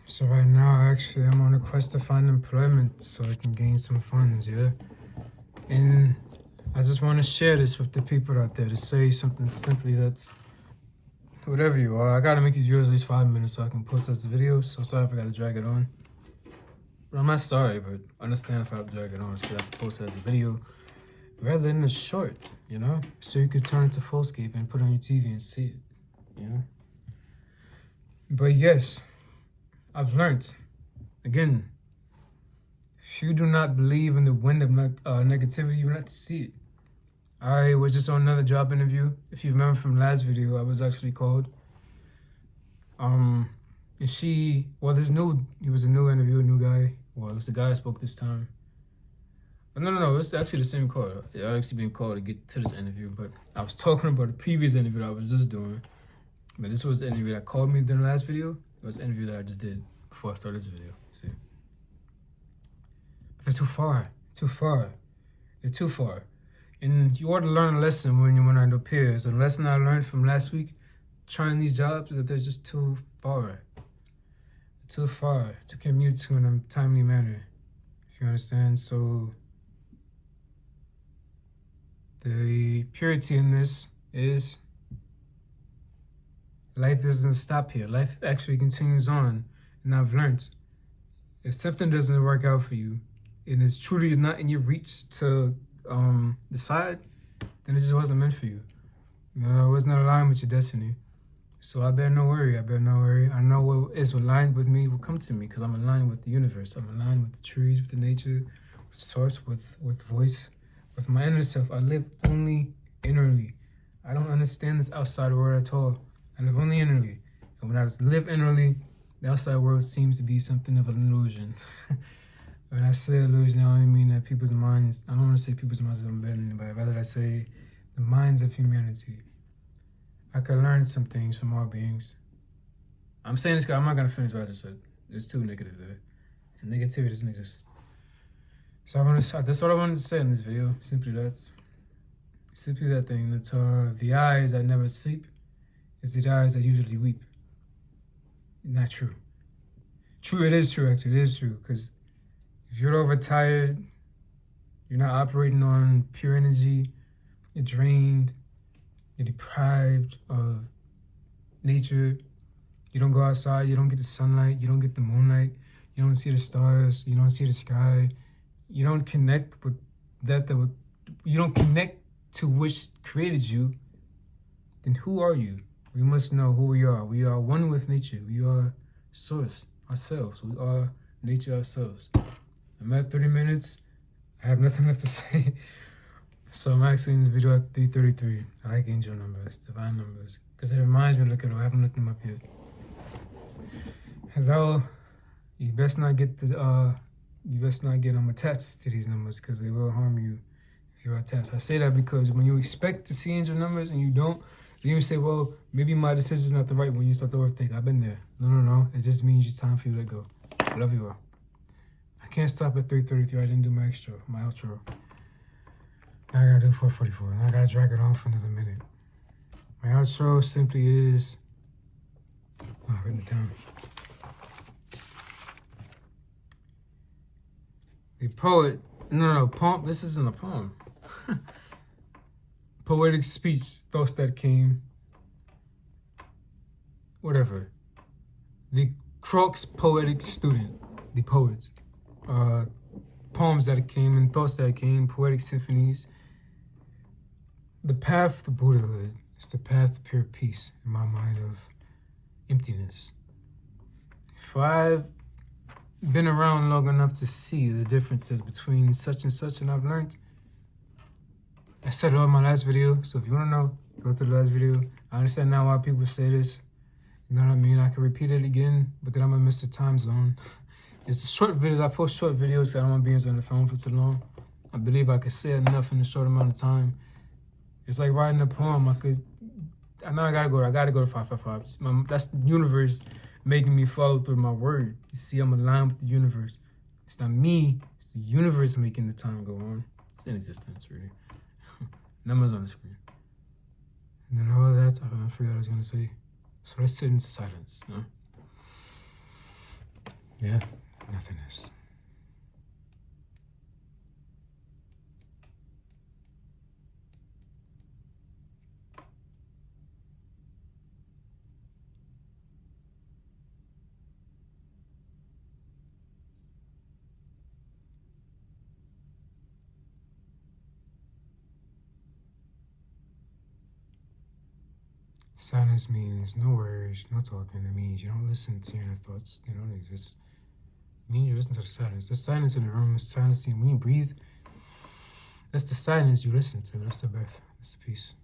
So right now, actually, I'm on a quest to find employment so I can gain some funds, yeah? And I just want to share this with the people out there to say something simply that whatever you are, I gotta make these videos at least 5 minutes so I can post those videos. So sorry if I gotta drag it on. But I'm not sorry, but understand if I drag it on, because I have to post it as a video rather than a short, you know? So you could turn it to Fullscape and put it on your TV and see it, you know? But yes, I've learned, again, if you do not believe in the wind of negativity, you will not see it. I was just on another job interview. If you remember from last video, I was actually called. And he was a new interview, a new guy. Well, it was the guy I spoke this time. No, it's actually the same call. I actually been called to get to this interview, but I was talking about the previous interview that I was just doing. But this was the interview that called me during the last video. It was the interview that I just did before I started this video. See? But they're too far. They're too far. And you ought to learn a lesson when you're one of your peers. A lesson I learned from last week, trying these jobs, is that they're just too far. Too far to commute to in a timely manner, if you understand. So the purity in this is life doesn't stop here. Life actually continues on. And I've learned, if something doesn't work out for you, and it's truly not in your reach to decide, then it just wasn't meant for you. You know, it was not aligned with your destiny. So I better not worry. I know what is aligned with me will come to me because I'm aligned with the universe. I'm aligned with the trees, with the nature, with source, with voice, with my inner self. I live only innerly. I don't understand this outside world at all. I live only innerly. And when I live innerly, the outside world seems to be something of an illusion. When I say illusion, I only mean that people's minds, I don't want to say people's minds are better than anybody, rather I say the minds of humanity. I could learn some things from all beings. I'm saying this because I'm not going to finish what I just said. There's too negative there. And negativity doesn't exist. So that's what I wanted to say in this video. Simply that thing, that the eyes that never sleep is the eyes that usually weep. Not true. True, it is true, actually. It is true, because if you're overtired, you're not operating on pure energy, you're drained, you're deprived of nature, you don't go outside, you don't get the sunlight, you don't get the moonlight, you don't see the stars, you don't see the sky, you don't connect with you don't connect to which created you, then who are you? We must know who we are. We are one with nature. We are source, ourselves. We are nature ourselves. I'm at 30 minutes. I have nothing left to say. So I'm actually in this video at 3:33. I like angel numbers, divine numbers, because it reminds me to look at them. I haven't looked them up yet. Hello, you best not get attached to these numbers, because they will harm you if you're attached. I say that because when you expect to see angel numbers and you don't, then you say, well, maybe my decision's not the right one. You start to overthink. I've been there. No. It just means it's time for you to let go. I love you all. I can't stop at 3:33. I didn't do my outro. Now I gotta do 4:44. Now I gotta drag it on for another minute. My outro simply is, I've written it down. The poet, poem, this isn't a poem. Poetic speech, thoughts that came, whatever. The Crux poetic student, the poets. Poems that came and thoughts that came, poetic symphonies. The path to Buddhahood is the path to pure peace in my mind of emptiness. If I've been around long enough to see the differences between such and such, and I've learned. I said it on my last video, so if you want to know, go to the last video. I understand now why people say this. You know what I mean? I can repeat it again, but then I'm gonna miss the time zone. It's short videos. I post short videos so I don't want to be on the phone for too long. I believe I could say enough in a short amount of time. It's like writing a poem. I know I gotta go to 555. That's the universe making me follow through my word. You see, I'm aligned with the universe. It's not me, it's the universe making the time go on. It's in existence, really. Numbers on the screen. And then all of that, I forgot what I was gonna say. So let's sit in silence, Yeah, nothingness. Silence means no words, no talking. It means you don't listen to your inner thoughts. They don't exist. It means you listen to the silence. The silence in the room is silence. When you breathe, that's the silence you listen to. That's the breath. That's the peace.